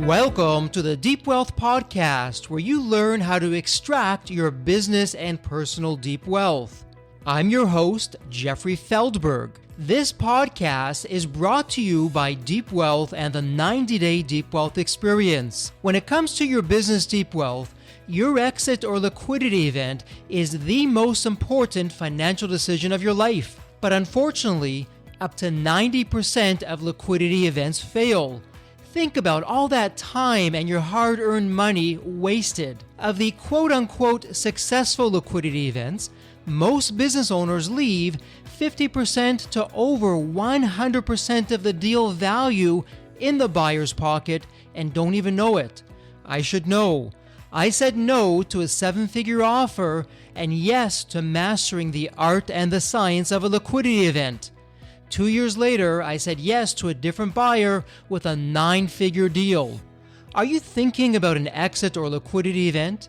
Welcome to the Deep Wealth Podcast, where you learn how to extract your business and personal deep wealth. I'm your host, Jeffrey Feldberg. This podcast is brought to you by Deep Wealth and the 90-Day Deep Wealth Experience. When it comes to your business deep wealth, your exit or liquidity event is the most important financial decision of your life. But unfortunately, up to 90% of liquidity events fail. Think about all that time and your hard-earned money wasted. Of the quote-unquote successful liquidity events, most business owners leave 50% to over 100% of the deal value in the buyer's pocket and don't even know it. I should know. I said no to a 7-figure offer and yes to mastering the art and the science of a liquidity event. 2 years later, I said yes to a different buyer with a 9-figure deal. Are you thinking about an exit or liquidity event?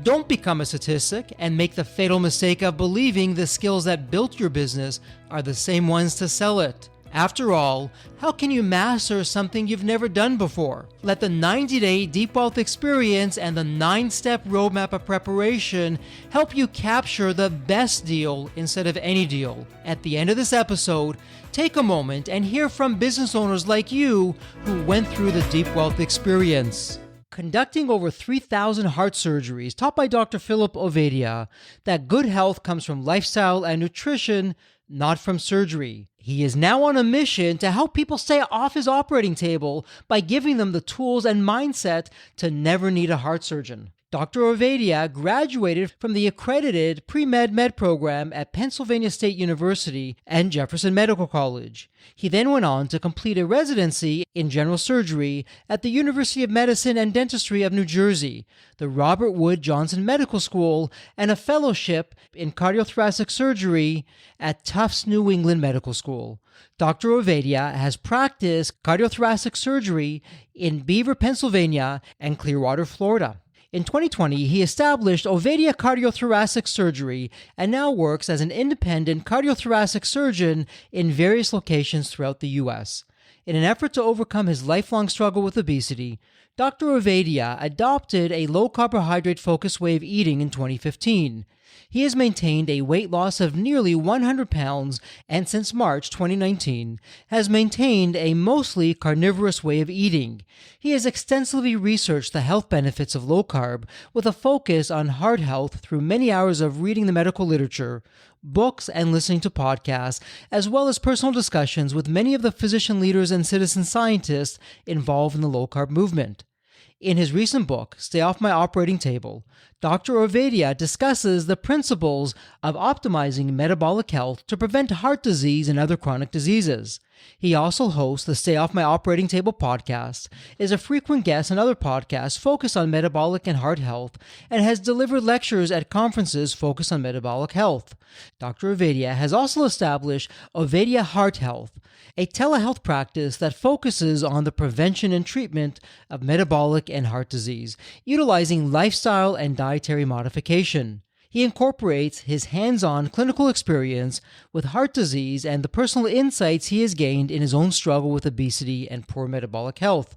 Don't become a statistic and make the fatal mistake of believing the skills that built your business are the same ones to sell it. After all, how can you master something you've never done before? Let the 90-Day Deep Wealth Experience and the 9-step roadmap of preparation help you capture the best deal instead of any deal. At the end of this episode, take a moment and hear from business owners like you who went through the Deep Wealth Experience. Conducting over 3,000 heart surgeries taught by Dr. Philip Ovadia that good health comes from lifestyle and nutrition, not from surgery. He is now on a mission to help people stay off his operating table by giving them the tools and mindset to never need a heart surgeon. Dr. Ovadia graduated from the accredited Pre-Med program at Pennsylvania State University and Jefferson Medical College. He then went on to complete a residency in general surgery at the University of Medicine and Dentistry of New Jersey, the Robert Wood Johnson Medical School, and a fellowship in cardiothoracic surgery at Tufts New England Medical School. Dr. Ovadia has practiced cardiothoracic surgery in Beaver, Pennsylvania, and Clearwater, Florida. In 2020, he established Ovadia Cardiothoracic Surgery and now works as an independent cardiothoracic surgeon in various locations throughout the U.S. In an effort to overcome his lifelong struggle with obesity, Dr. Ovadia adopted a low-carbohydrate focused way of eating in 2015. He has maintained a weight loss of nearly 100 pounds and since March 2019 has maintained a mostly carnivorous way of eating. He has extensively researched the health benefits of low carb with a focus on heart health through many hours of reading the medical literature, books, and listening to podcasts, as well as personal discussions with many of the physician leaders and citizen scientists involved in the low carb movement. In his recent book, Stay Off My Operating Table, Dr. Ovadia discusses the principles of optimizing metabolic health to prevent heart disease and other chronic diseases. He also hosts the Stay Off My Operating Table podcast, is a frequent guest on other podcasts focused on metabolic and heart health, and has delivered lectures at conferences focused on metabolic health. Dr. Ovadia has also established Ovadia Heart Health, a telehealth practice that focuses on the prevention and treatment of metabolic and heart disease, utilizing lifestyle and dietary modification. He incorporates his hands-on clinical experience with heart disease and the personal insights he has gained in his own struggle with obesity and poor metabolic health.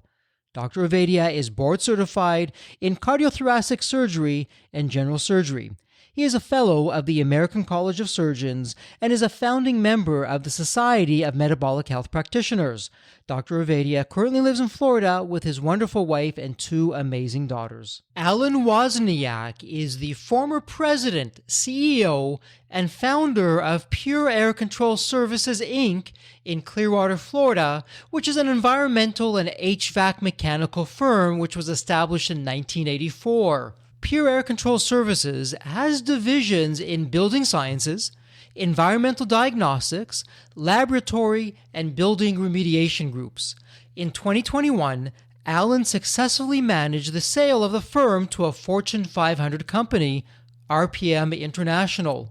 Dr. Ovadia is board certified in cardiothoracic surgery and general surgery. He is a fellow of the American College of Surgeons and is a founding member of the Society of Metabolic Health Practitioners. Dr. Ovadia currently lives in Florida with his wonderful wife and 2 amazing daughters. Alan Wozniak is the former president, CEO, and founder of Pure Air Control Services, Inc. in Clearwater, Florida, which is an environmental and HVAC mechanical firm which was established in 1984. Pure Air Control Services has divisions in building sciences, environmental diagnostics, laboratory, and building remediation groups. In 2021, Alan successfully managed the sale of the firm to a Fortune 500 company, RPM International.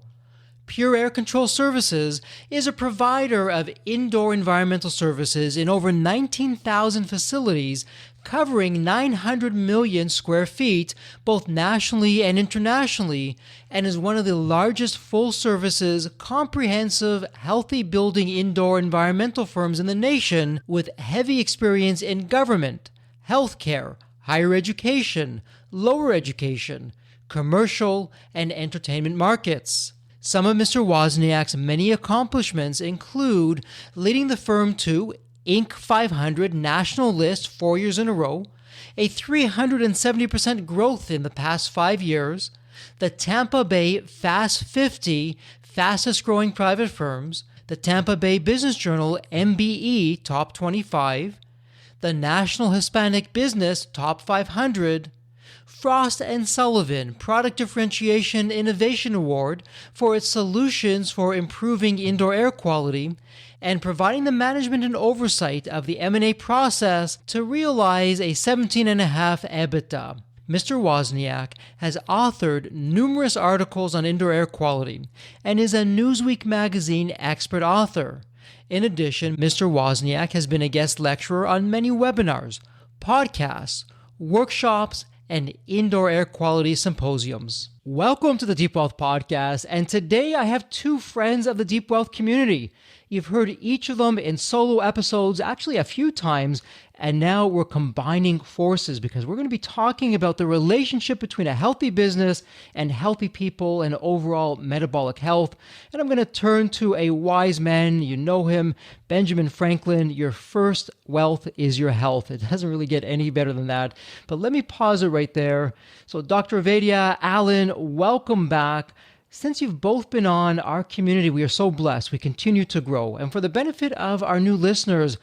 Pure Air Control Services is a provider of indoor environmental services in over 19,000 facilities covering 900 million square feet, both nationally and internationally, and is one of the largest full-services, comprehensive, healthy building indoor environmental firms in the nation with heavy experience in government, healthcare, higher education, lower education, commercial, and entertainment markets. Some of Mr. Wozniak's many accomplishments include leading the firm to Inc. 500 national list 4 years in a row, a 370% growth in the past 5 years, the Tampa Bay Fast 50 fastest growing private firms, the Tampa Bay Business Journal MBE Top 25, the National Hispanic Business Top 500, Frost & Sullivan Product Differentiation Innovation Award for its solutions for improving indoor air quality and providing the management and oversight of the M&A process to realize a 17.5 EBITDA. Mr. Wozniak has authored numerous articles on indoor air quality and is a Newsweek magazine expert author. In addition, Mr. Wozniak has been a guest lecturer on many webinars, podcasts, workshops, and indoor air quality symposiums. Welcome to the Deep Wealth Podcast, and today I have two friends of the Deep Wealth community. You've heard each of them in solo episodes, actually a few times, and now we're combining forces because we're going to be talking about the relationship between a healthy business and healthy people and overall metabolic health. And I'm going to turn to a wise man. You know him, Benjamin Franklin. Your first wealth is your health. It doesn't really get any better than that. But let me pause it right there. So Dr. Ovadia, Alan, welcome back. Since you've both been on our community, we are so blessed. We continue to grow. And for the benefit of our new listeners,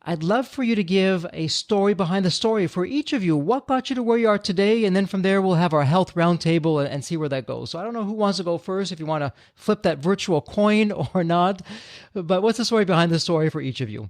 I'd love for you to give a story behind the story for each of you. What got you to where you are today? And then from there, we'll have our health roundtable and see where that goes. So I don't know who wants to go first, if you want to flip that virtual coin or not. But what's the story behind the story for each of you?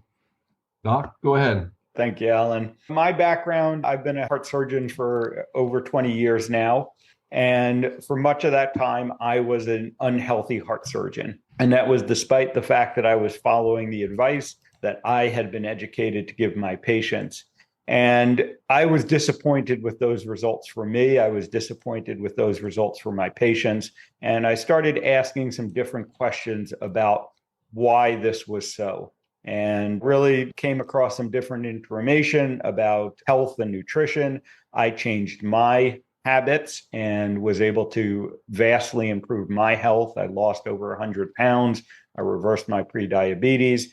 Doc, go ahead. Thank you, Alan. My background, I've been a heart surgeon for over 20 years now. And for much of that time, I was an unhealthy heart surgeon. And that was despite the fact that I was following the advice that I had been educated to give my patients. And I was disappointed with those results for me. I was disappointed with those results for my patients. And I started asking some different questions about why this was so. And really came across some different information about health and nutrition. I changed my habits and was able to vastly improve my health. I lost over 100 pounds. I reversed my prediabetes.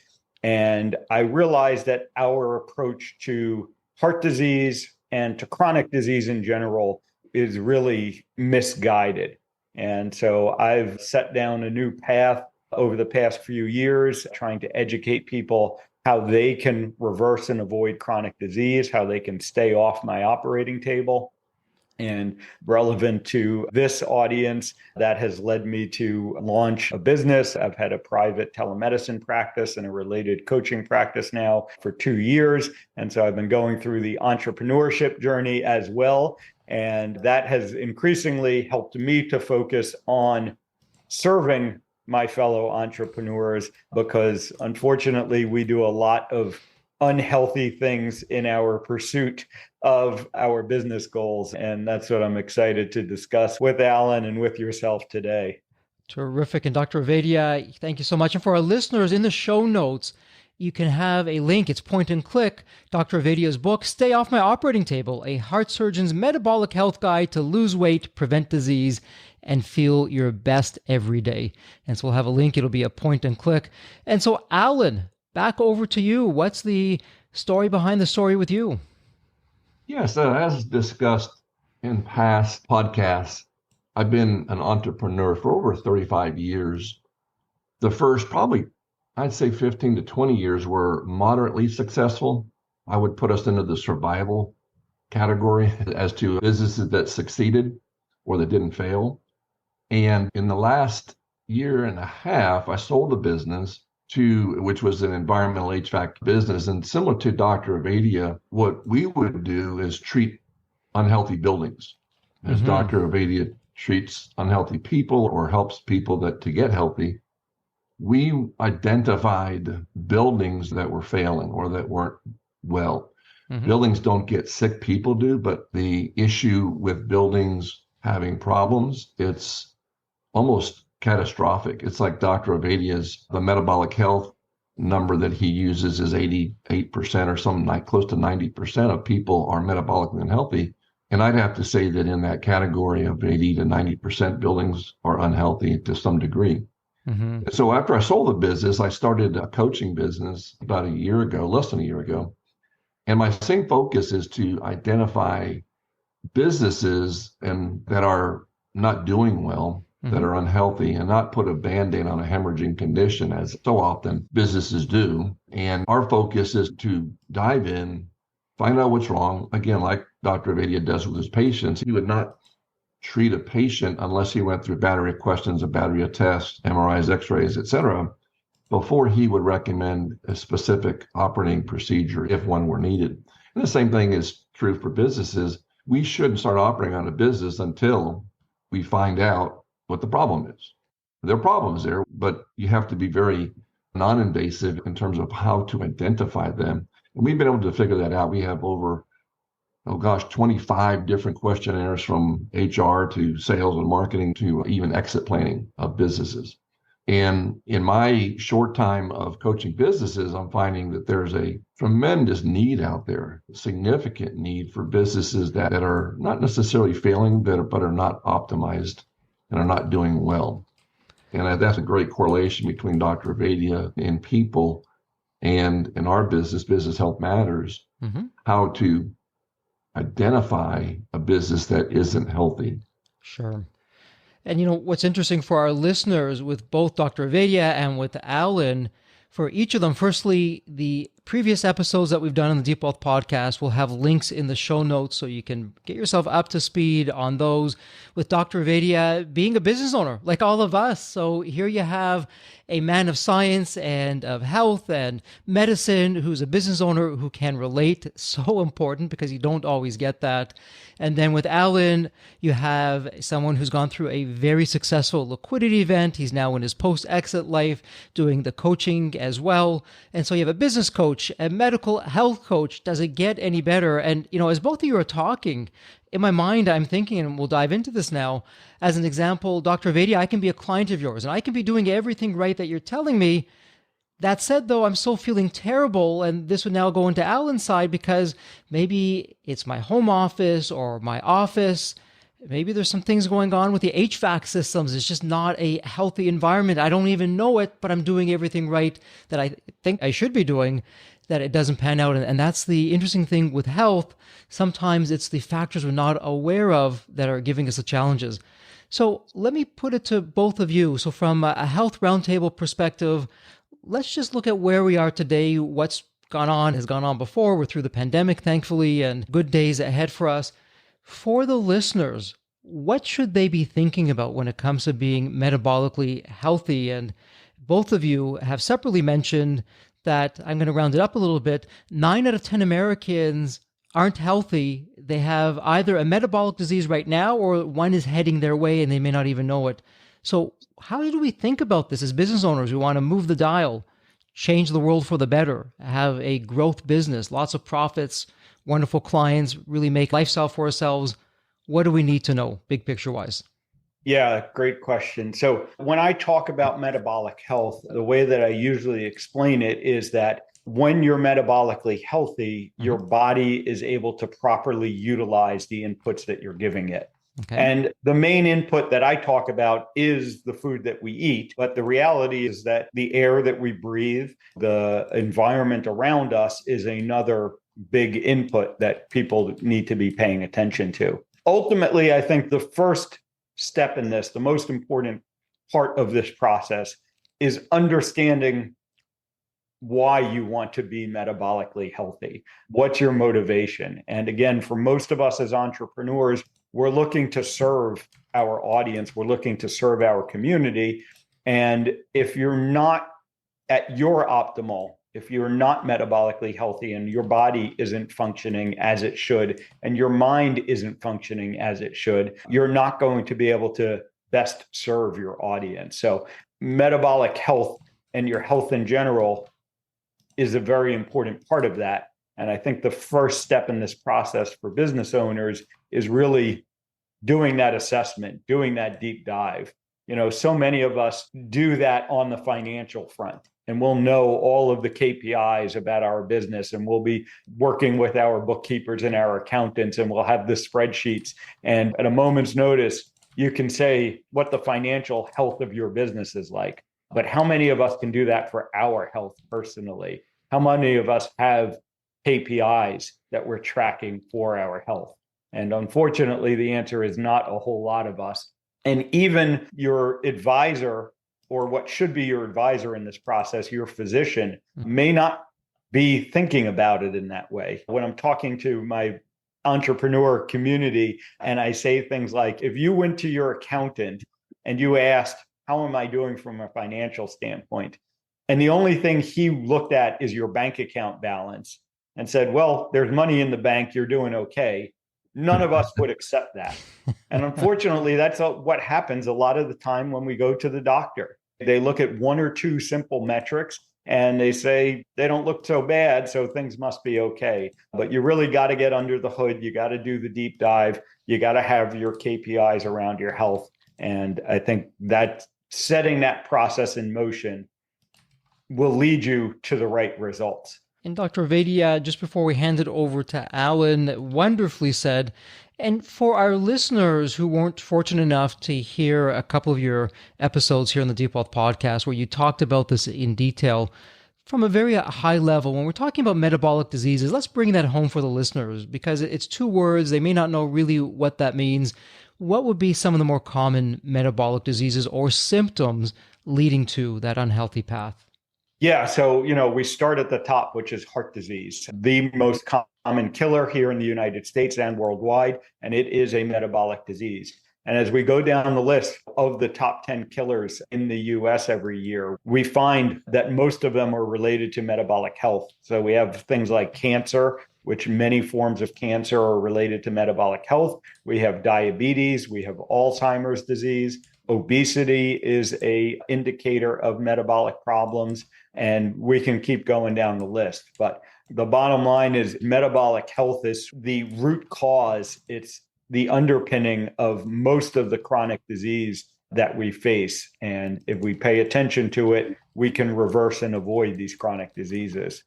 And I realized that our approach to heart disease and to chronic disease in general is really misguided. And so I've set down a new path over the past few years, trying to educate people how they can reverse and avoid chronic disease, how they can stay off my operating table. And relevant to this audience, that has led me to launch a business. I've had a private telemedicine practice and a related coaching practice now for 2 years. And so I've been going through the entrepreneurship journey as well. And that has increasingly helped me to focus on serving my fellow entrepreneurs, because unfortunately, we do a lot of unhealthy things in our pursuit of our business goals. And that's what I'm excited to discuss with Alan and with yourself today. Terrific. And Dr. Ovadia, thank you so much. And for our listeners, in the show notes, you can have a link. It's point and click. Dr. Ovadia's book, Stay Off My Operating Table, a heart surgeon's metabolic health guide to lose weight, prevent disease, and feel your best every day. And so we'll have a link. It'll be a point and click. And so, Alan, back over to you. What's the story behind the story with you? Yes, as discussed in past podcasts, I've been an entrepreneur for over 35 years. The first probably, I'd say 15 to 20 years were moderately successful. I would put us into the survival category as to businesses that succeeded or that didn't fail. And in the last year and a half, I sold a business which was an environmental HVAC business. And similar to Dr. Ovadia, what we would do is treat unhealthy buildings. As Dr. Ovadia treats unhealthy people or helps people to get healthy, we identified buildings that were failing or that weren't well. Buildings don't get sick, people do, but the issue with buildings having problems, it's almost catastrophic. It's like Dr. Ovadia's, the metabolic health number that he uses is 88% or something like close to 90% of people are metabolically unhealthy. And I'd have to say that in that category of 80 to 90% buildings are unhealthy to some degree. Mm-hmm. So after I sold the business, I started a coaching business about a year ago, less than a year ago. And my same focus is to identify businesses that are not doing well, that are unhealthy, and not put a Band-Aid on a hemorrhaging condition, as so often businesses do. And our focus is to dive in, find out what's wrong. Again, like Dr. Ovadia does with his patients, he would not treat a patient unless he went through battery of questions, a battery of tests, MRIs, X-rays, et cetera, before he would recommend a specific operating procedure if one were needed. And the same thing is true for businesses. We shouldn't start operating on a business until we find out what the problem is. There are problems there, but you have to be very non-invasive in terms of how to identify them. And we've been able to figure that out. We have over, 25 different questionnaires from HR to sales and marketing to even exit planning of businesses. And in my short time of coaching businesses, I'm finding that there's a tremendous need out there, significant need for businesses that are not necessarily failing, but are not optimized and are not doing well. And that's a great correlation between Dr. Ovadia and people and in our Business Health Matters, how to identify a business that isn't healthy. Sure. And what's interesting for our listeners with both Dr. Ovadia and with Alan, for each of them, firstly, the previous episodes that we've done on the Deep Wealth podcast will have links in the show notes so you can get yourself up to speed on those. With Dr. Ovadia being a business owner like all of us. So here you have a man of science and of health and medicine who's a business owner who can relate. So important because you don't always get that. And then with Alan, you have someone who's gone through a very successful liquidity event. He's now in his post-exit life doing the coaching as well. And so you have a business coach, a medical health coach. Does it get any better? And, as both of you are talking, in my mind, I'm thinking, and we'll dive into this now, as an example, Dr. Ovadia, I can be a client of yours and I can be doing everything right that you're telling me. That said, though, I'm still feeling terrible, and this would now go into Alan's side because maybe it's my home office or my office. Maybe there's some things going on with the HVAC systems. It's just not a healthy environment. I don't even know it, but I'm doing everything right that I think I should be doing, that it doesn't pan out. And that's the interesting thing with health. Sometimes it's the factors we're not aware of that are giving us the challenges. So let me put it to both of you. So from a health roundtable perspective, let's just look at where we are today. What's gone on has gone on before. We're through the pandemic, thankfully, and good days ahead for us. For the listeners, what should they be thinking about when it comes to being metabolically healthy? And both of you have separately mentioned that, I'm going to round it up a little bit, 9 out of 10 Americans aren't healthy. They have either a metabolic disease right now or one is heading their way and they may not even know it. So how do we think about this as business owners? We want to move the dial, change the world for the better, have a growth business, lots of profits, wonderful clients, really make lifestyle for ourselves. What do we need to know, big picture wise? Yeah, great question. So when I talk about metabolic health, the way that I usually explain it is that when you're metabolically healthy, your body is able to properly utilize the inputs that you're giving it. Okay. And the main input that I talk about is the food that we eat. But the reality is that the air that we breathe, the environment around us is another big input that people need to be paying attention to. Ultimately, I think the first step in this, the most important part of this process, is understanding why you want to be metabolically healthy. What's your motivation? And again, for most of us as entrepreneurs, we're looking to serve our audience. We're looking to serve our community. And if you're not at your optimal, if you're not metabolically healthy and your body isn't functioning as it should, and your mind isn't functioning as it should, you're not going to be able to best serve your audience. So metabolic health and your health in general is a very important part of that. And I think the first step in this process for business owners is really doing that assessment, doing that deep dive. So many of us do that on the financial front, and we'll know all of the KPIs about our business, and we'll be working with our bookkeepers and our accountants, and we'll have the spreadsheets. And at a moment's notice, you can say what the financial health of your business is like. But how many of us can do that for our health personally? How many of us have KPIs that we're tracking for our health? And unfortunately, the answer is not a whole lot of us. And even your advisor, or what should be your advisor in this process, your physician, may not be thinking about it in that way. When I'm talking to my entrepreneur community and I say things like, if you went to your accountant and you asked, how am I doing from a financial standpoint? And the only thing he looked at is your bank account balance and said, well, there's money in the bank, you're doing okay. None of us would accept that. And unfortunately, that's what happens a lot of the time when we go to the doctor. They look at one or two simple metrics and they say they don't look so bad, so things must be okay. But you really got to get under the hood. You got to do the deep dive. You got to have your KPIs around your health. And I think that setting that process in motion will lead you to the right results. And Dr. Ovadia, just before we hand it over to Alan, wonderfully said. And for our listeners who weren't fortunate enough to hear a couple of your episodes here on the Deep Wealth Podcast, where you talked about this in detail from a very high level, when we're talking about metabolic diseases, let's bring that home for the listeners, because it's two words. They may not know really what that means. What would be some of the more common metabolic diseases or symptoms leading to that unhealthy path? Yeah. So, we start at the top, which is heart disease, the most common killer here in the United States and worldwide, and it is a metabolic disease. And as we go down the list of the top 10 killers in the US every year, we find that most of them are related to metabolic health. So we have things like cancer, which many forms of cancer are related to metabolic health. We have diabetes, we have Alzheimer's disease. Obesity is an indicator of metabolic problems, and we can keep going down the list. But the bottom line is metabolic health is the root cause. It's the underpinning of most of the chronic disease that we face. And if we pay attention to it, we can reverse and avoid these chronic diseases.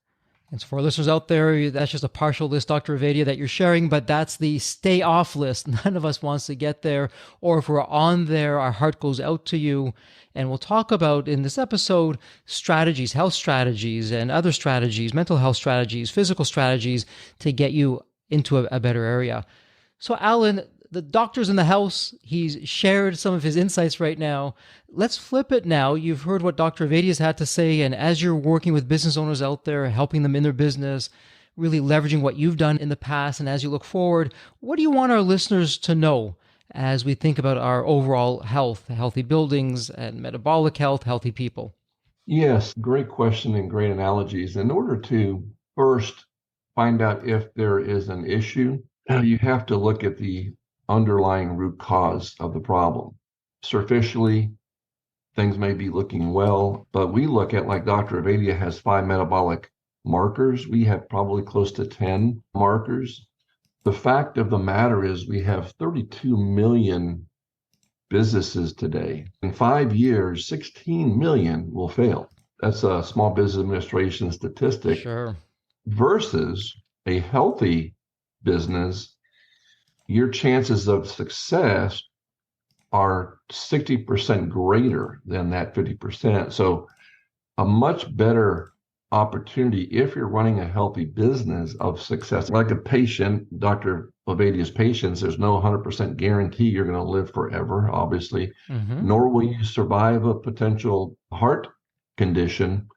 And so for our listeners out there, that's just a partial list, Dr. Ovadia, that you're sharing, but that's the stay off list. None of us wants to get there. Or if we're on there, our heart goes out to you. And we'll talk about in this episode strategies, health strategies and other strategies, mental health strategies, physical strategies to get you into a better area. So Alan, the doctor's in the house. He's shared some of his insights right now. Let's flip it now. You've heard what Dr. Ovadia's had to say, and as you're working with business owners out there, helping them in their business, really leveraging what you've done in the past, and as you look forward, what do you want our listeners to know as we think about our overall health, healthy buildings and metabolic health, healthy people? Yes, great question and great analogies. In order to first find out if there is an issue, you have to look at the underlying root cause of the problem. Superficially, things may be looking well, but we look at, like Dr. Ovadia has 5 metabolic markers. We have probably close to 10 markers. The fact of the matter is we have 32 million businesses today. In 5 years, 16 million will fail. That's a Small Business Administration statistic. Sure. Versus a healthy business, your chances of success are 60% greater than that 50%. So a much better opportunity if you're running a healthy business of success. Like a patient, Dr. Ovadia's patients, there's no 100% guarantee you're going to live forever, obviously, nor will you survive a potential heart condition.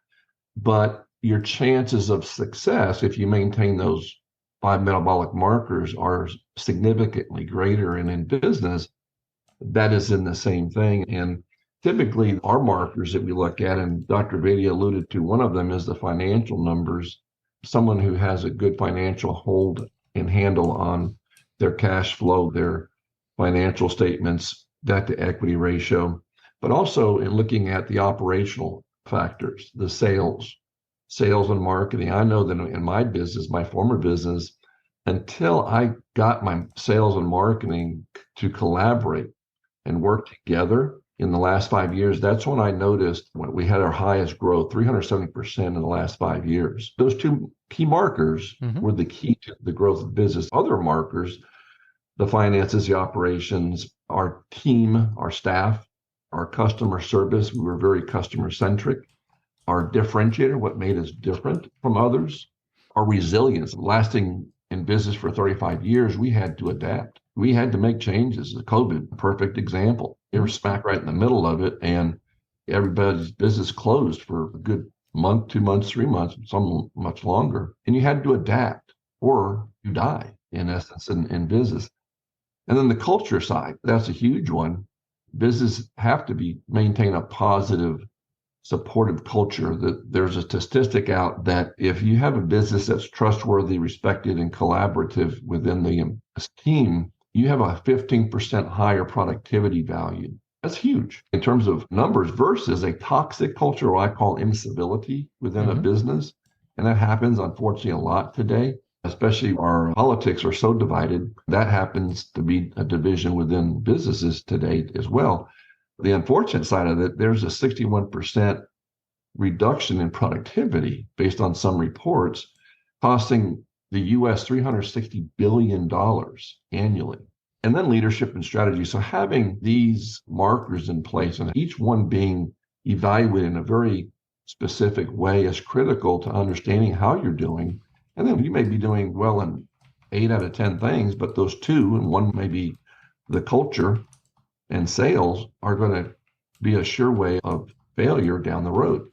But your chances of success, if you maintain those 5 metabolic markers, are significantly greater. And in business, that is in the same thing. And typically our markers that we look at, and Dr. Ovadia alluded to one of them, is the financial numbers. Someone who has a good financial hold and handle on their cash flow, their financial statements, debt to equity ratio, but also in looking at the operational factors, the sales and marketing. I know that in my business, my former business, until I got my sales and marketing to collaborate and work together, in the last 5 years, that's when I noticed when we had our highest growth, 370% in the last 5 years. Those two key markers were the key to the growth of business. Other markers, the finances, the operations, our team, our staff, our customer service, we were very customer centric. Our differentiator, what made us different from others, our resilience, lasting in business for 35 years, we had to adapt. We had to make changes. COVID, perfect example. They were smack right in the middle of it, and everybody's business closed for a good month, 2 months, 3 months, some much longer. And you had to adapt or you die, in essence, in business. And then the culture side, that's a huge one. Business have to maintain a positive, supportive culture. That there's a statistic out that if you have a business that's trustworthy, respected, and collaborative within the team, you have a 15% higher productivity value. That's huge in terms of numbers versus a toxic culture, or I call incivility within a business. And that happens, unfortunately, a lot today, especially our politics are so divided. That happens to be a division within businesses today as well. The unfortunate side of it, there's a 61% reduction in productivity based on some reports, costing the U.S. $360 billion annually. And then leadership and strategy. So having these markers in place and each one being evaluated in a very specific way is critical to understanding how you're doing. And then you may be doing well in 8 out of 10 things, but those 2, and one may be the culture and sales, are going to be a sure way of failure down the road.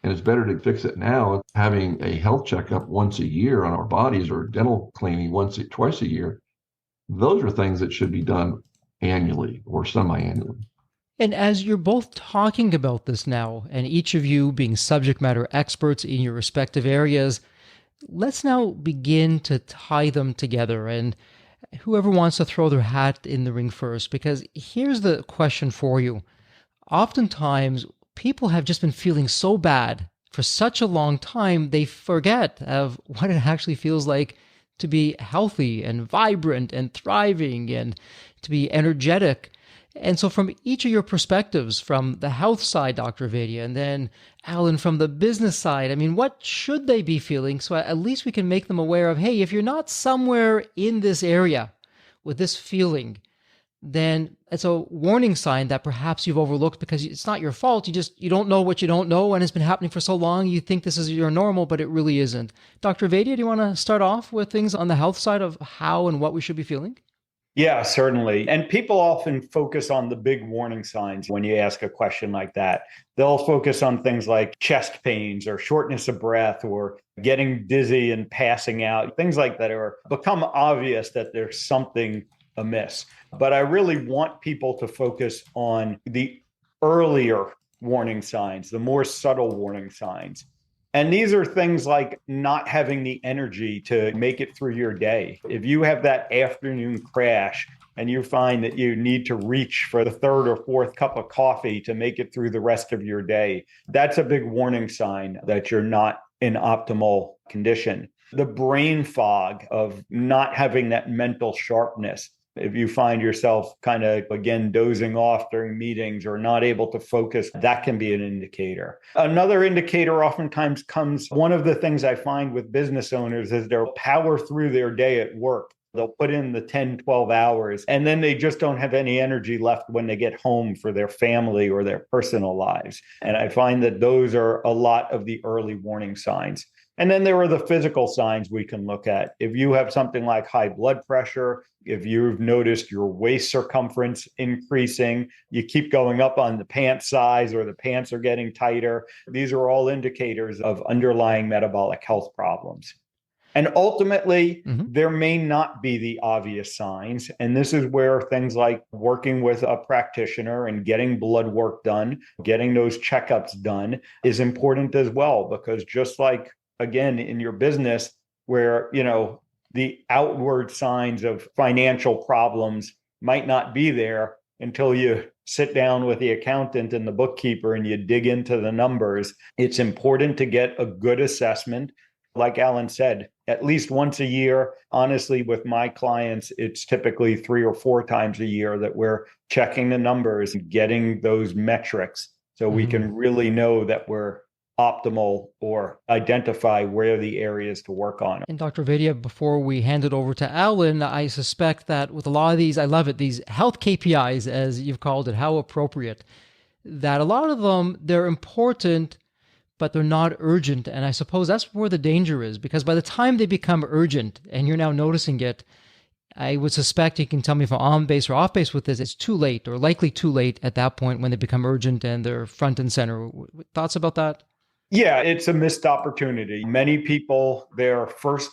And it's better to fix it now, having a health checkup once a year on our bodies or dental cleaning twice a year. Those are things that should be done annually or semi-annually. And as you're both talking about this now, and each of you being subject matter experts in your respective areas, let's now begin to tie them together. And whoever wants to throw their hat in the ring first, because here's the question for you. Oftentimes, people have just been feeling so bad for such a long time, they forget of what it actually feels like to be healthy and vibrant and thriving and to be energetic. And so from each of your perspectives, from the health side, Dr. Ovadia, and then Alan, from the business side, I mean, what should they be feeling? So at least we can make them aware of, hey, if you're not somewhere in this area with this feeling, then it's a warning sign that perhaps you've overlooked because it's not your fault. You don't know what you don't know, and it's been happening for so long. You think this is your normal, but it really isn't. Dr. Ovadia, do you want to start off with things on the health side of how and what we should be feeling? Yeah, certainly. And people often focus on the big warning signs when you ask a question like that. They'll focus on things like chest pains or shortness of breath or getting dizzy and passing out, things like that are become obvious that there's something amiss. But I really want people to focus on the earlier warning signs, the more subtle warning signs. And these are things like not having the energy to make it through your day. If you have that afternoon crash and you find that you need to reach for the 3rd or 4th cup of coffee to make it through the rest of your day, that's a big warning sign that you're not in optimal condition. The brain fog of not having that mental sharpness. If you find yourself kind of, again, dozing off during meetings or not able to focus, that can be an indicator. Another indicator oftentimes comes, one of the things I find with business owners is they'll power through their day at work. They'll put in the 10, 12 hours, and then they just don't have any energy left when they get home for their family or their personal lives. And I find that those are a lot of the early warning signs. And then there are the physical signs we can look at. If you have something like high blood pressure, if you've noticed your waist circumference increasing, you keep going up on the pant size or the pants are getting tighter, these are all indicators of underlying metabolic health problems. And ultimately, there may not be the obvious signs. And this is where things like working with a practitioner and getting blood work done, getting those checkups done is important as well, because just like again, in your business where, the outward signs of financial problems might not be there until you sit down with the accountant and the bookkeeper and you dig into the numbers. It's important to get a good assessment. Like Alan said, at least once a year. Honestly, with my clients, it's typically 3 or 4 times a year that we're checking the numbers and getting those metrics so we can really know that we're optimal or identify where the areas to work on. And Dr. Ovadia, before we hand it over to Alan, I suspect that with a lot of these, I love it, these health KPIs, as you've called it, how appropriate, that a lot of them, they're important, but they're not urgent. And I suppose that's where the danger is, because by the time they become urgent and you're now noticing it, I would suspect, you can tell me if I'm on base or off base with this, it's too late or likely too late at that point when they become urgent and they're front and center. Thoughts about that? Yeah, it's a missed opportunity. Many people, their first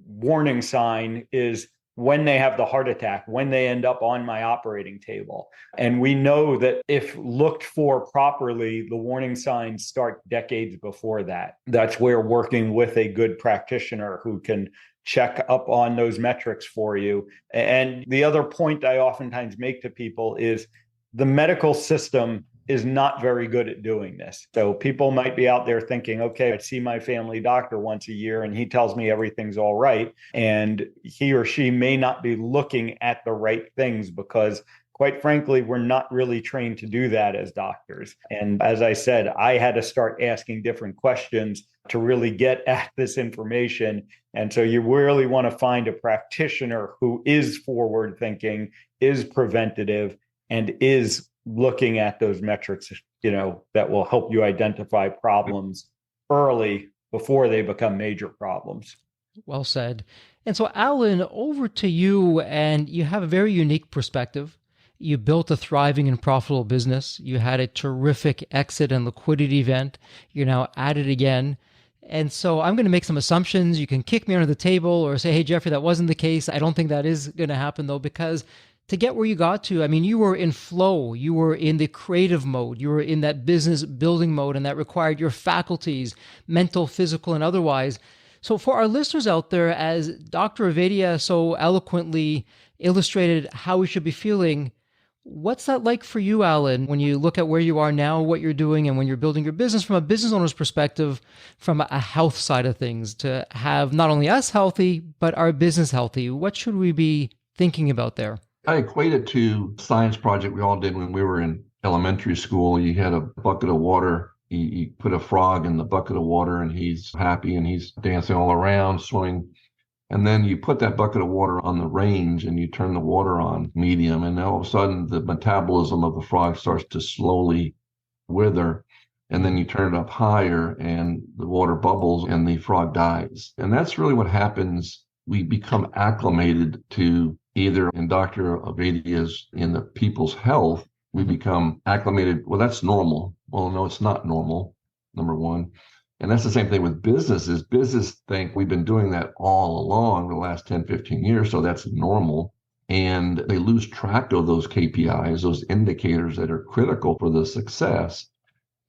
warning sign is when they have the heart attack, when they end up on my operating table. And we know that if looked for properly, the warning signs start decades before that. That's where working with a good practitioner who can check up on those metrics for you. And the other point I oftentimes make to people is the medical system is not very good at doing this. So people might be out there thinking, okay, I see my family doctor once a year and he tells me everything's all right. And he or she may not be looking at the right things because, quite frankly, we're not really trained to do that as doctors. And as I said, I had to start asking different questions to really get at this information. And so you really want to find a practitioner who is forward thinking, is preventative, and is looking at those metrics, that will help you identify problems early before they become major problems. Well said. And so, Alan, over to you, and you have a very unique perspective. You built a thriving and profitable business. You had a terrific exit and liquidity event. You're now at it again. And so I'm going to make some assumptions. You can kick me under the table or say, hey, Jeffrey, that wasn't the case. I don't think that is going to happen, though, because to get where you got to, I mean, you were in flow, you were in the creative mode, you were in that business building mode, and that required your faculties, mental, physical, and otherwise. So for our listeners out there, as Dr. Ovadia so eloquently illustrated how we should be feeling, what's that like for you, Alan, when you look at where you are now, what you're doing, and when you're building your business from a business owner's perspective, from a health side of things, to have not only us healthy, but our business healthy? What should we be thinking about there? I equate it to a science project we all did when we were in elementary school. You had a bucket of water. You put a frog in the bucket of water and he's happy and he's dancing all around, swimming. And then you put that bucket of water on the range and you turn the water on medium. And all of a sudden the metabolism of the frog starts to slowly wither. And then you turn it up higher and the water bubbles and the frog dies. And that's really what happens. We become acclimated to either in Dr. Ovadia's, in the people's health, we become acclimated. Well, that's normal. Well, no, it's not normal, number one. And that's the same thing with businesses. Business think we've been doing that all along the last 10, 15 years. So that's normal. And they lose track of those KPIs, those indicators that are critical for the success.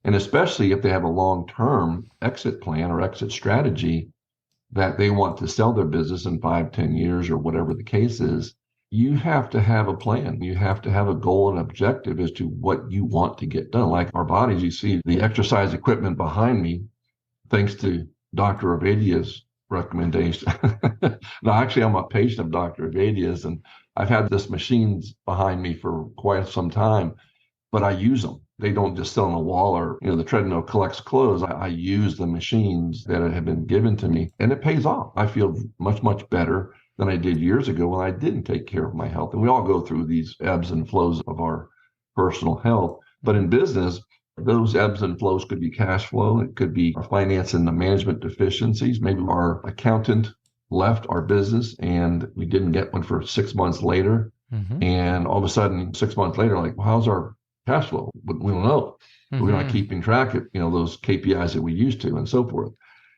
And especially if they have a long-term exit plan or exit strategy, that they want to sell their business in 5, 10 years or whatever the case is, you have to have a plan. You have to have a goal and objective as to what you want to get done. Like our bodies, you see the exercise equipment behind me, thanks to Dr. Ovadia's recommendation. No, actually, I'm a patient of Dr. Ovadia's, and I've had this machines behind me for quite some time, but I use them. They don't just sit on a wall or, the treadmill collects clothes. I use the machines that have been given to me, and it pays off. I feel much, much better than I did years ago when I didn't take care of my health. And we all go through these ebbs and flows of our personal health. But in business, those ebbs and flows could be cash flow. It could be our finance and the management deficiencies. Maybe our accountant left our business and we didn't get one for 6 months later. Mm-hmm. And all of a sudden, 6 months later, like, well, how's our cash flow? But we don't know. Mm-hmm. We're not keeping track of, those KPIs that we used to and so forth.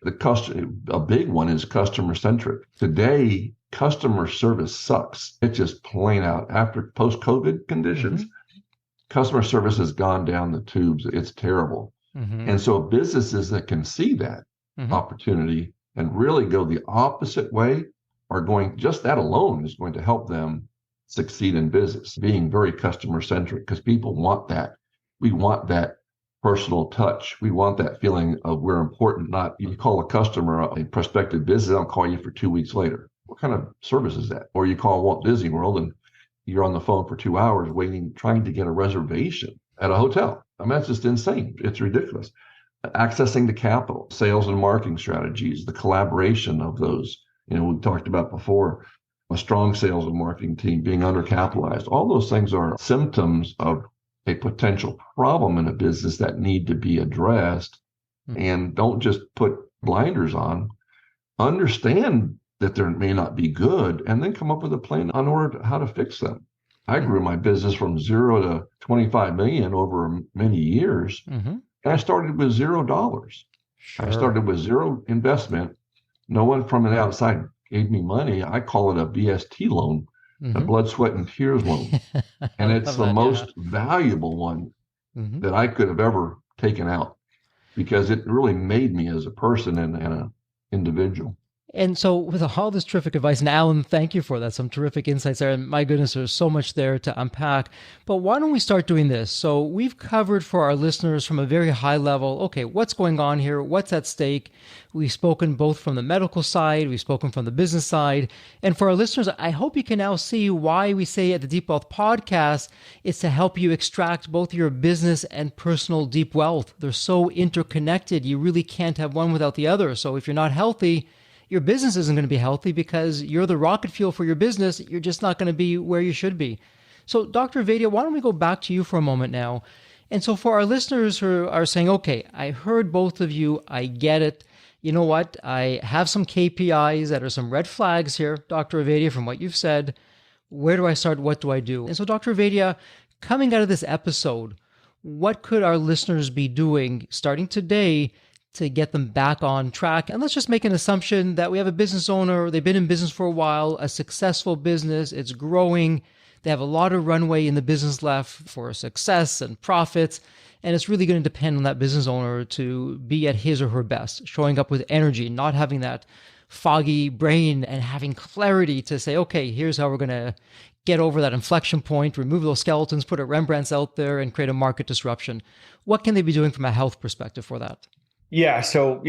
A big one is customer centric. Today, customer service sucks. It's just plain out. After post-COVID conditions, mm-hmm. customer service has gone down the tubes. It's terrible. Mm-hmm. And so businesses that can see that mm-hmm. opportunity and really go the opposite way are going, just that alone is going to help them succeed in business, being very customer centric, because people want that. We want that personal touch. We want that feeling of we're important. Not you call a customer a prospective business, I'll call you for 2 weeks later. What kind of service is that? Or you call Walt Disney World and you're on the phone for 2 hours waiting, trying to get a reservation at a hotel. I mean, that's just insane. It's ridiculous. Accessing the capital, sales and marketing strategies, the collaboration of those, we talked about before, a strong sales and marketing team, being undercapitalized. All those things are symptoms of a potential problem in a business that need to be addressed. And don't just put blinders on. Understand that there may not be good, and then come up with a plan on order to how to fix them. I grew my business from 0 to 25 million over many years. And I started with $0. Sure. I started with zero investment. No one from the outside gave me money. I call it a BST loan, a blood, sweat, and tears loan. And it's the most valuable one that I could have ever taken out because it really made me as a person and an individual. And so with all this terrific advice, and Alan, thank you for that. Some terrific insights there. And my goodness, there's so much there to unpack. But why don't we start doing this? So we've covered for our listeners from a very high level, okay, what's going on here? What's at stake? We've spoken both from the medical side, we've spoken from the business side. And for our listeners, I hope you can now see why we say at the Deep Wealth Podcast, it's to help you extract both your business and personal deep wealth. They're so interconnected. You really can't have one without the other. So if you're not healthy, your business isn't going to be healthy because you're the rocket fuel for your business. You're just not going to be where you should be. So Dr. Ovadia, why don't we go back to you for a moment now? And so for our listeners who are saying, okay, I heard both of you, I get it. You know what? I have some KPIs that are some red flags here, Dr. Ovadia, from what you've said. Where do I start? What do I do? And so Dr. Ovadia, coming out of this episode, what could our listeners be doing starting today to get them back on track? And let's just make an assumption that we have a business owner, they've been in business for a while, a successful business, it's growing, they have a lot of runway in the business left for success and profits, and it's really going to depend on that business owner to be at his or her best, showing up with energy, not having that foggy brain and having clarity to say, okay, here's how we're going to get over that inflection point, remove those skeletons, put a Rembrandts out there and create a market disruption. What can they be doing from a health perspective for that? Yeah. So,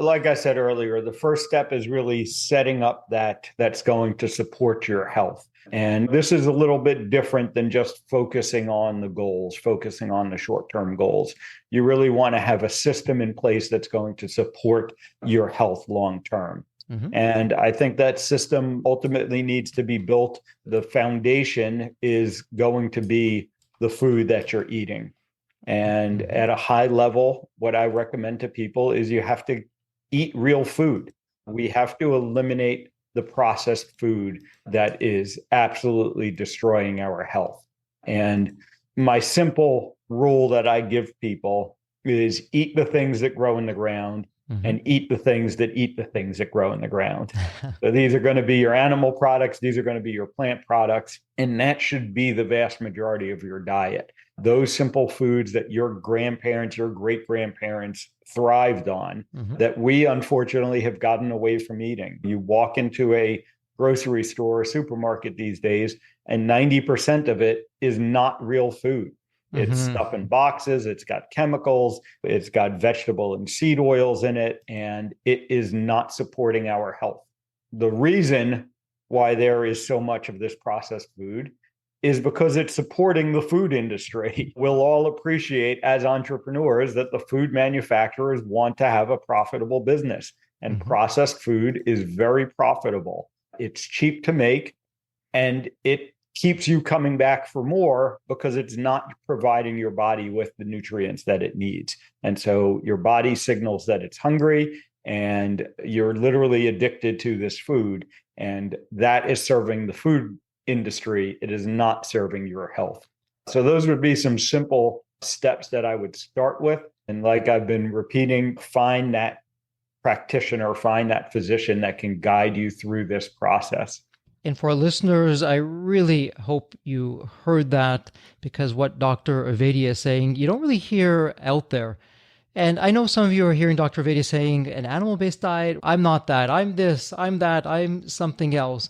like I said earlier, the first step is really setting up that's going to support your health. And this is a little bit different than just focusing on the goals, focusing on the short-term goals. You really want to have a system in place that's going to support your health long-term. And I think that system ultimately needs to be built. The foundation is going to be the food that you're eating. And at a high level, what I recommend to people is you have to eat real food. We have to eliminate the processed food that is absolutely destroying our health. And my simple rule that I give people is eat the things that grow in the ground and eat the things that grow in the ground. So these are going to be your animal products. These are going to be your plant products. And that should be the vast majority of your diet. Those simple foods that your grandparents, your great-grandparents thrived on, that we unfortunately have gotten away from eating. You walk into a grocery store or supermarket these days, and 90% of it is not real food. It's stuff in boxes, it's got chemicals, it's got vegetable and seed oils in it, and it is not supporting our health. The reason why there is so much of this processed food is because it's supporting the food industry. We'll all appreciate as entrepreneurs that the food manufacturers want to have a profitable business, and processed food is very profitable. It's cheap to make, and it keeps you coming back for more because it's not providing your body with the nutrients that it needs. And so your body signals that it's hungry and you're literally addicted to this food. And that is serving the food industry. It is not serving your health. So those would be some simple steps that I would start with. And like I've been repeating, find that practitioner, find that physician that can guide you through this process. And for our listeners, I really hope you heard that, because what Dr. Ovadia is saying, you don't really hear out there. And I know some of you are hearing Dr. Ovadia saying an animal-based diet, I'm not that, I'm this, I'm that, I'm something else.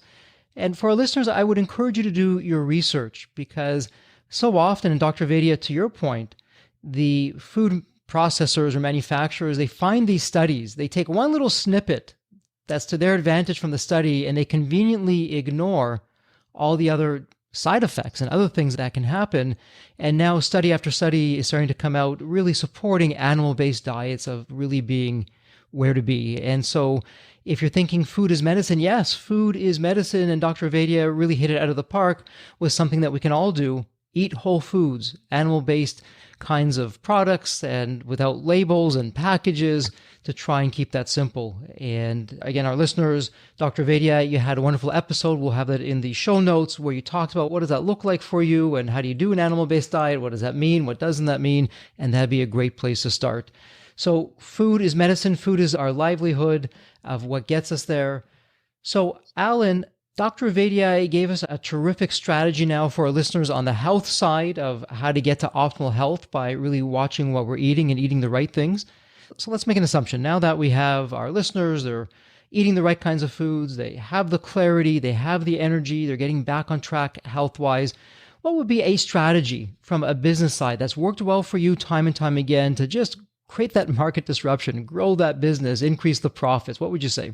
And for our listeners, I would encourage you to do your research, because so often, and Dr. Ovadia, to your point, the food processors or manufacturers, they find these studies. They take one little snippet that's to their advantage from the study, and they conveniently ignore all the other side effects and other things that can happen. And now study after study is starting to come out really supporting animal-based diets of really being where to be. And so if you're thinking food is medicine, yes, food is medicine. And Dr. Ovadia really hit it out of the park with something that we can all do. Eat whole foods, animal-based kinds of products and without labels and packages to try and keep that simple. And again, our listeners, Dr. Ovadia, you had a wonderful episode. We'll have that in the show notes where you talked about what does that look like for you and how do you do an animal-based diet? What does that mean? What doesn't that mean? And that'd be a great place to start. So food is medicine. Food is our livelihood of what gets us there. So Alan, Dr. Ovadia gave us a terrific strategy now for our listeners on the health side of how to get to optimal health by really watching what we're eating and eating the right things. So let's make an assumption. Now that we have our listeners, they're eating the right kinds of foods, they have the clarity, they have the energy, they're getting back on track health-wise. What would be a strategy from a business side that's worked well for you time and time again to just create that market disruption, grow that business, increase the profits? What would you say?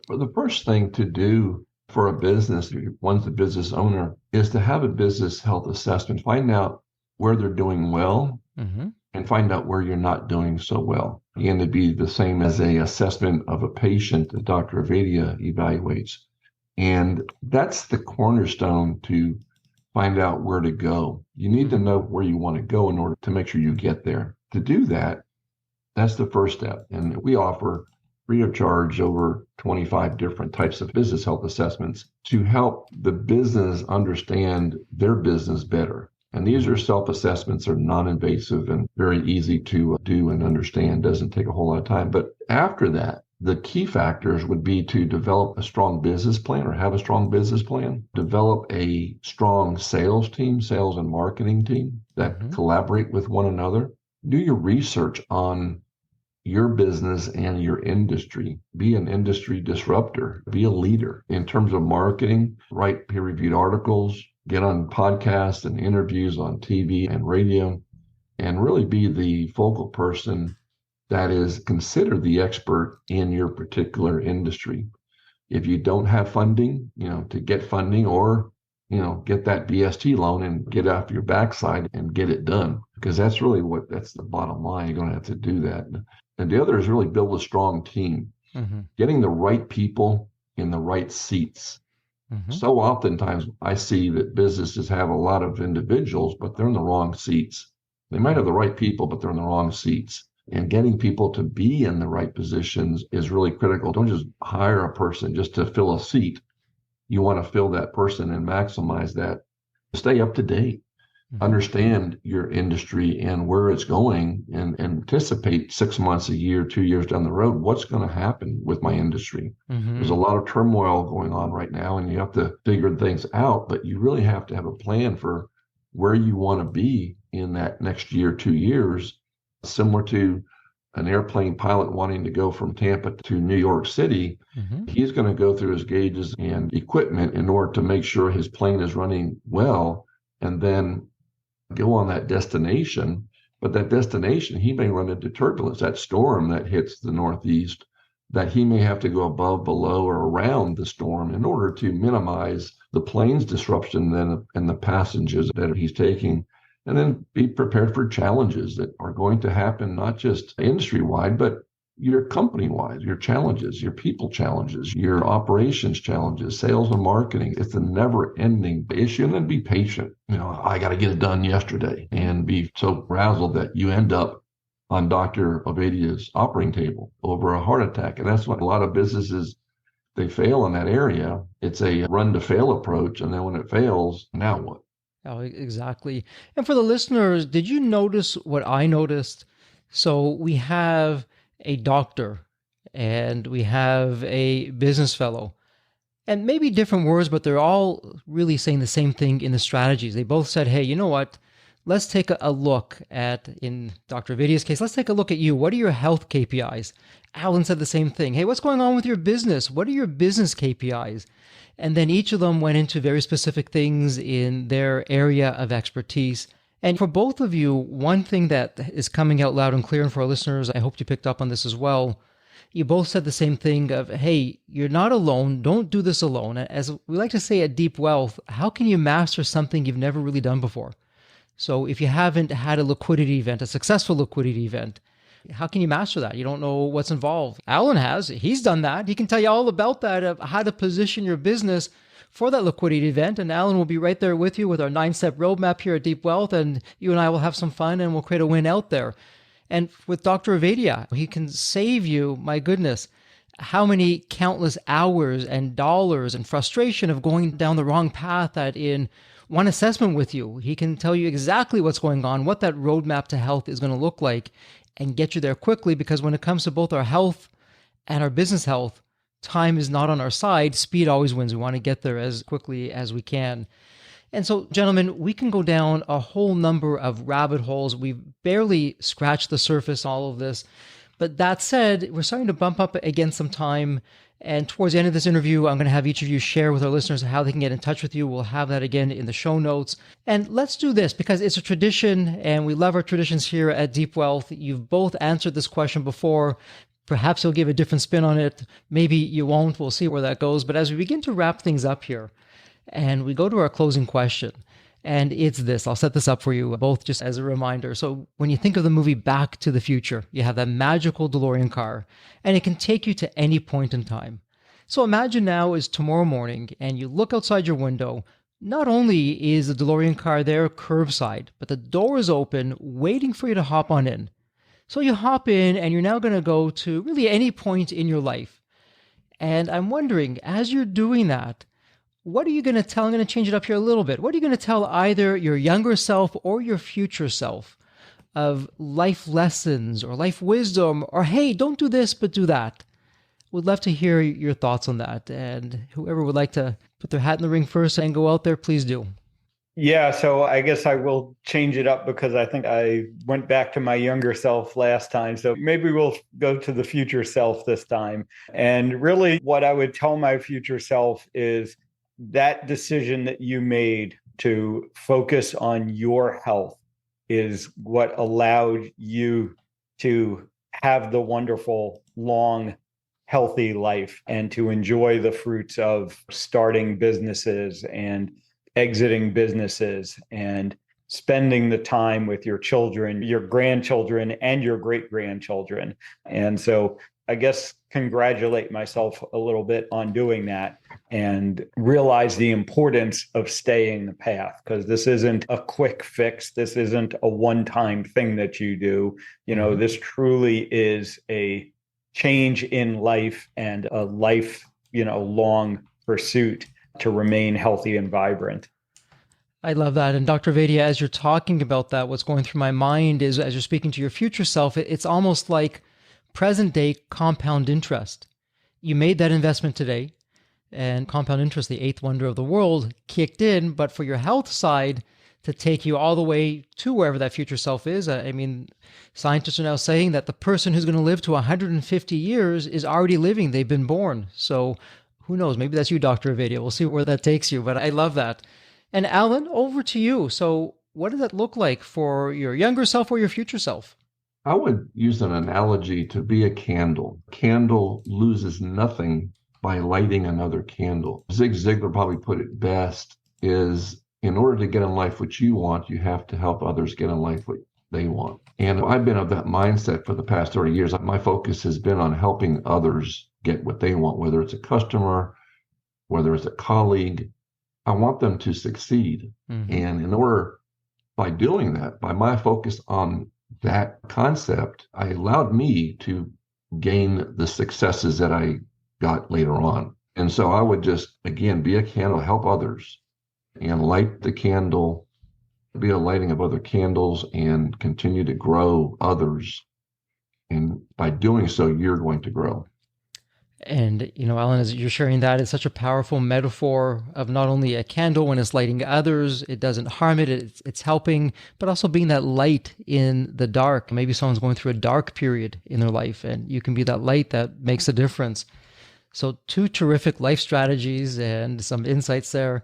Well, the first thing to do for a business, one's the business owner, is to have a business health assessment. Find out where they're doing well and find out where you're not doing so well. Again, it'd be the same as a assessment of a patient that Dr. Ovadia evaluates. And that's the cornerstone to find out where to go. You need to know where you want to go in order to make sure you get there. To do that, that's the first step. And we offer free of charge over 25 different types of business health assessments to help the business understand their business better. And these are self-assessments, are non-invasive and very easy to do and understand. Doesn't take a whole lot of time. But after that, the key factors would be to develop a strong business plan or have a strong business plan, develop a strong sales team, sales and marketing team that collaborate with one another. Do your research on your business and your industry. Be an industry disruptor. Be a leader in terms of marketing. Write peer-reviewed articles. Get on podcasts and interviews on TV and radio. And really be the focal person that is considered the expert in your particular industry. If you don't have funding, to get funding or get that BST loan and get off your backside and get it done. Because that's really that's the bottom line. You're going to have to do that. And the other is really build a strong team. Getting the right people in the right seats. So oftentimes I see that businesses have a lot of individuals, but they're in the wrong seats. They might have the right people, but they're in the wrong seats. And getting people to be in the right positions is really critical. Don't just hire a person just to fill a seat. You want to fill that person and maximize that. Stay up to date. Understand your industry and where it's going and anticipate 6 months, a year, 2 years down the road. What's going to happen with my industry? There's a lot of turmoil going on right now and you have to figure things out, but you really have to have a plan for where you want to be in that next year, 2 years, similar to an airplane pilot wanting to go from Tampa to New York City. He's going to go through his gauges and equipment in order to make sure his plane is running well and then go on that destination. But that destination, he may run into turbulence, that storm that hits the Northeast, that he may have to go above, below, or around the storm in order to minimize the plane's disruption then and the passengers that he's taking. And then be prepared for challenges that are going to happen, not just industry-wide, but your company-wide, your challenges, your people challenges, your operations challenges, sales and marketing. It's a never-ending issue. And then be patient. I got to get it done yesterday and be so frazzled that you end up on Dr. Ovadia's operating table over a heart attack. And that's what a lot of businesses, they fail in that area. It's a run-to-fail approach. And then when it fails, now what? Oh, exactly. And for the listeners, did you notice what I noticed? So we have a doctor and we have a business fellow, and maybe different words, but they're all really saying the same thing in the strategies. They both said, hey, you know what? Let's take a look at, in Dr. Ovadia's case, let's take a look at you. What are your health KPIs? Alan said the same thing. Hey, what's going on with your business? What are your business KPIs? And then each of them went into very specific things in their area of expertise. And for both of you, one thing that is coming out loud and clear, and for our listeners, I hope you picked up on this as well. You both said the same thing of, hey, you're not alone. Don't do this alone. As we like to say at Deep Wealth, how can you master something you've never really done before? So if you haven't had a liquidity event, a successful liquidity event, how can you master that? You don't know what's involved. Alan has. He's done that. He can tell you all about that, of how to position your business for that liquidity event. And Alan will be right there with you with our 9-step roadmap here at Deep Wealth. And you and I will have some fun and we'll create a win out there. And with Dr. Ovadia, he can save you, my goodness, how many countless hours and dollars and frustration of going down the wrong path that in one assessment with you, he can tell you exactly what's going on, what that roadmap to health is going to look like, and get you there quickly. Because when it comes to both our health and our business health, time is not on our side. Speed always wins. We want to get there as quickly as we can. And so, gentlemen, we can go down a whole number of rabbit holes. We've barely scratched the surface, all of this. But that said, we're starting to bump up against some time. And towards the end of this interview, I'm going to have each of you share with our listeners how they can get in touch with you. We'll have that again in the show notes. And let's do this because it's a tradition and we love our traditions here at Deep Wealth. You've both answered this question before. Perhaps you'll give a different spin on it. Maybe you won't. We'll see where that goes. But as we begin to wrap things up here and we go to our closing question, and it's this. I'll set this up for you both just as a reminder. So when you think of the movie Back to the Future, you have that magical DeLorean car, and it can take you to any point in time. So imagine now is tomorrow morning, and you look outside your window. Not only is the DeLorean car there curbside, but the door is open, waiting for you to hop on in. So you hop in, and you're now going to go to really any point in your life. And I'm wondering, as you're doing that, what are you going to tell? I'm going to change it up here a little bit. What are you going to tell either your younger self or your future self of life lessons or life wisdom or, hey, don't do this, but do that? Would love to hear your thoughts on that. And whoever would like to put their hat in the ring first and go out there, please do. Yeah, so I guess I will change it up because I think I went back to my younger self last time. So maybe we'll go to the future self this time. And really what I would tell my future self is that decision that you made to focus on your health is what allowed you to have the wonderful, long, healthy life and to enjoy the fruits of starting businesses and exiting businesses and spending the time with your children, your grandchildren, and your great-grandchildren. And so I guess congratulate myself a little bit on doing that and realize the importance of staying the path, because this isn't a quick fix. This isn't a one-time thing that you do. You know, this truly is a change in life and a life, long pursuit to remain healthy and vibrant. I love that. And Dr. Ovadia, as you're talking about that, what's going through my mind is, as you're speaking to your future self, it's almost like present day compound interest. You made that investment today, and compound interest, the eighth wonder of the world, kicked in. But for your health side, to take you all the way to wherever that future self is. I mean, scientists are now saying that the person who's going to live to 150 years is already living. They've been born. So who knows? Maybe that's you, Dr. Ovadia. We'll see where that takes you. But I love that. And Alan, over to you. So what does that look like for your younger self or your future self? I would use an analogy to be a candle. Candle loses nothing by lighting another candle. Zig Ziglar probably put it best is, in order to get in life what you want, you have to help others get in life what they want. And I've been of that mindset for the past 30 years. My focus has been on helping others get what they want, whether it's a customer, whether it's a colleague. I want them to succeed. Mm-hmm. And in order, by doing that, by my focus on that concept, I allowed me to gain the successes that I got later on. And so I would just, again, be a candle, help others, and light the candle, be a lighting of other candles, and continue to grow others. And by doing so, you're going to grow. And, Alan, as you're sharing that, it's such a powerful metaphor of not only a candle when it's lighting others, it doesn't harm it, it's helping, but also being that light in the dark. Maybe someone's going through a dark period in their life, and you can be that light that makes a difference. So 2 terrific life strategies and some insights there.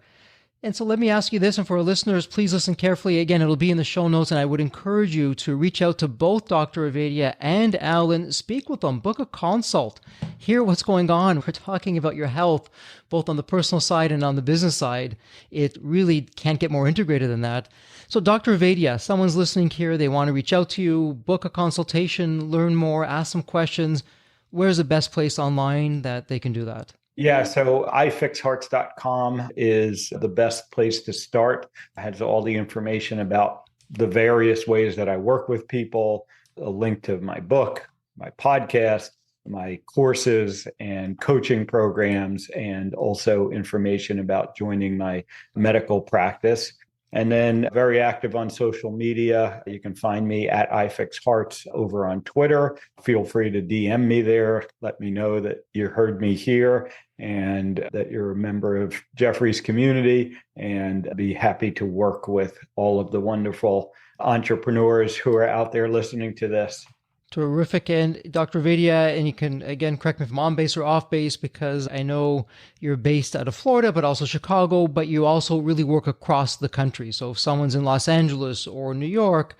And so let me ask you this, and for our listeners, please listen carefully. Again, it'll be in the show notes, and I would encourage you to reach out to both Dr. Ovadia and Alan, speak with them, book a consult, hear what's going on. We're talking about your health, both on the personal side and on the business side. It really can't get more integrated than that. So Dr. Ovadia, someone's listening here, they want to reach out to you, book a consultation, learn more, ask some questions. Where's the best place online that they can do that? Yeah, so ifixhearts.com is the best place to start. It has all the information about the various ways that I work with people, a link to my book, my podcast, my courses and coaching programs, and also information about joining my medical practice. And then very active on social media. You can find me at ifixhearts over on Twitter. Feel free to DM me there. Let me know that you heard me here and that you're a member of Jeffrey's community, and be happy to work with all of the wonderful entrepreneurs who are out there listening to this. Terrific. And Dr. Ovadia, and you can, again, correct me if I'm on base or off base, because I know you're based out of Florida, but also Chicago, but you also really work across the country. So if someone's in Los Angeles or New York,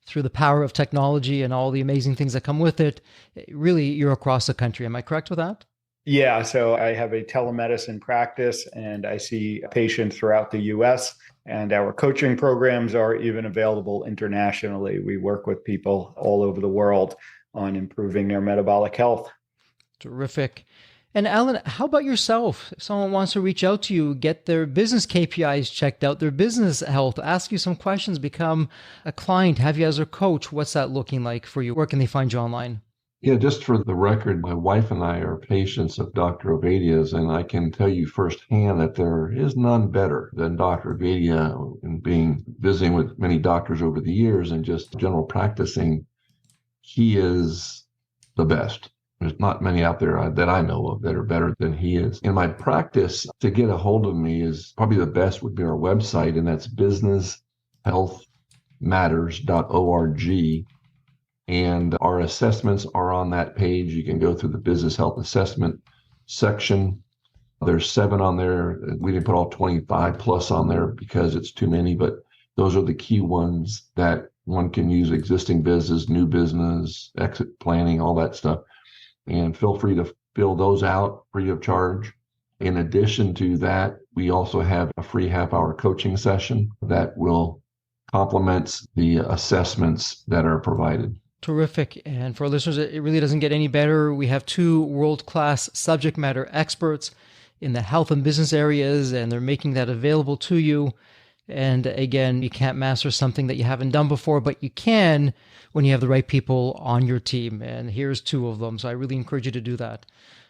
through the power of technology and all the amazing things that come with it, really you're across the country. Am I correct with that? Yeah, so I have a telemedicine practice and I see patients throughout the US, and our coaching programs are even available internationally. We work with people all over the world on improving their metabolic health. Terrific. And Alan, how about yourself? If someone wants to reach out to you, get their business KPIs checked out, their business health, ask you some questions, become a client, have you as a coach, what's that looking like for you? Where can they find you online? Yeah, just for the record, my wife and I are patients of Dr. Ovadia's, and I can tell you firsthand that there is none better than Dr. Ovadia in visiting with many doctors over the years and just general practicing. He is the best. There's not many out there that I know of that are better than he is. In my practice, to get a hold of me is probably the best would be our website, and that's businesshealthmatters.org. And our assessments are on that page. You can go through the business health assessment section. There's 7 on there. We didn't put all 25 plus on there because it's too many, but those are the key ones that one can use: existing business, new business, exit planning, all that stuff. And feel free to fill those out free of charge. In addition to that, we also have a free half-hour coaching session that will complement the assessments that are provided. Terrific. And for our listeners, it really doesn't get any better. We have 2 world-class subject matter experts in the health and business areas, and they're making that available to you. And again, you can't master something that you haven't done before, but you can when you have the right people on your team. And here's 2 of them. So I really encourage you to do that.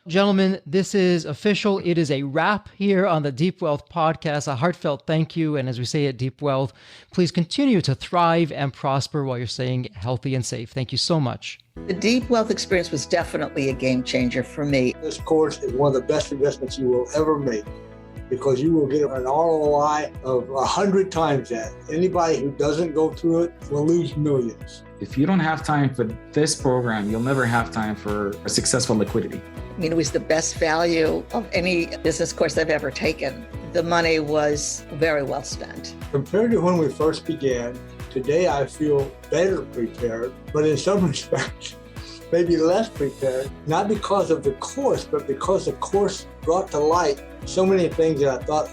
Gentlemen, this is official. It is a wrap here on the Deep Wealth Podcast. A heartfelt thank you. And as we say at Deep Wealth, please continue to thrive and prosper while you're staying healthy and safe. Thank you so much. The Deep Wealth experience was definitely a game changer for me. This course is one of the best investments you will ever make, because you will get an ROI of 100 times that. Anybody who doesn't go through it will lose millions. If you don't have time for this program, you'll never have time for a successful liquidity. I mean, it was the best value of any business course I've ever taken. The money was very well spent. Compared to when we first began, today I feel better prepared, but in some respects, maybe less prepared, not because of the course, but because the course brought to light so many things that I thought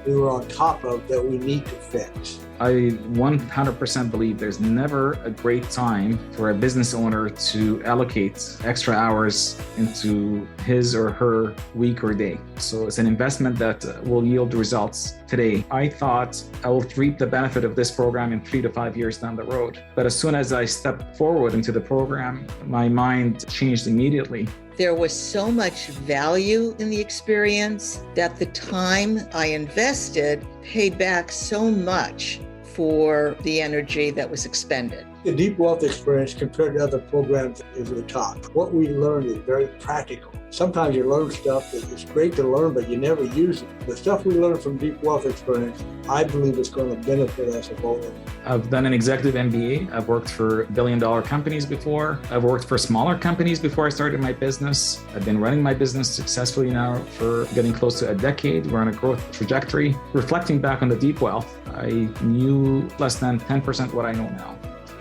we were on top of that we need to fix. I 100% believe there's never a great time for a business owner to allocate extra hours into his or her week or day. So it's an investment that will yield results today. I thought I will reap the benefit of this program in 3 to 5 years down the road. But as soon as I stepped forward into the program, my mind changed immediately. There was so much value in the experience that the time I invested paid back so much for the energy that was expended. The Deep Wealth experience compared to other programs is the top. What we learned is very practical. Sometimes you learn stuff that it's great to learn, but you never use it. The stuff we learn from deep wealth experience, I believe is going to benefit us all. I've done an executive MBA. I've worked for billion-dollar companies before. I've worked for smaller companies before I started my business. I've been running my business successfully now for getting close to a decade. We're on a growth trajectory. Reflecting back on the deep wealth, I knew less than 10% what I know now.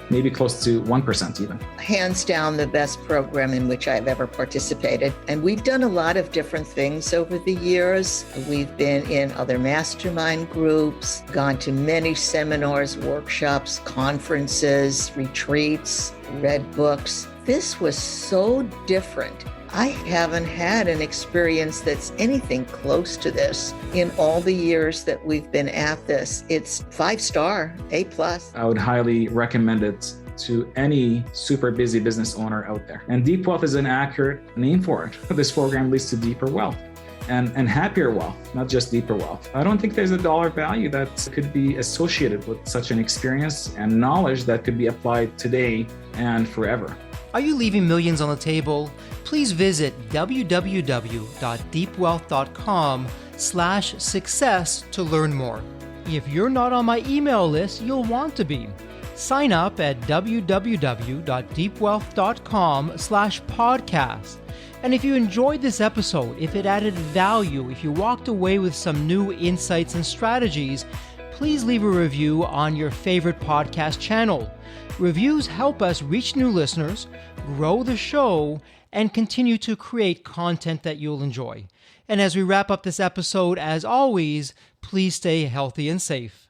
Maybe close to 1% even. Hands down, the best program in which I've ever participated. And we've done a lot of different things over the years. We've been in other mastermind groups, gone to many seminars, workshops, conferences, retreats, read books. This was so different. I haven't had an experience that's anything close to this in all the years that we've been at this. It's 5-star, A+. I would highly recommend it to any super busy business owner out there. And deep wealth is an accurate name for it. This program leads to deeper wealth and happier wealth, not just deeper wealth. I don't think there's a dollar value that could be associated with such an experience and knowledge that could be applied today and forever. Are you leaving millions on the table? Please visit www.deepwealth.com/success to learn more. If you're not on my email list, you'll want to be. Sign up at www.deepwealth.com/podcast. And if you enjoyed this episode, if it added value, if you walked away with some new insights and strategies, please leave a review on your favorite podcast channel. Reviews help us reach new listeners, grow the show, and continue to create content that you'll enjoy. And as we wrap up this episode, as always, please stay healthy and safe.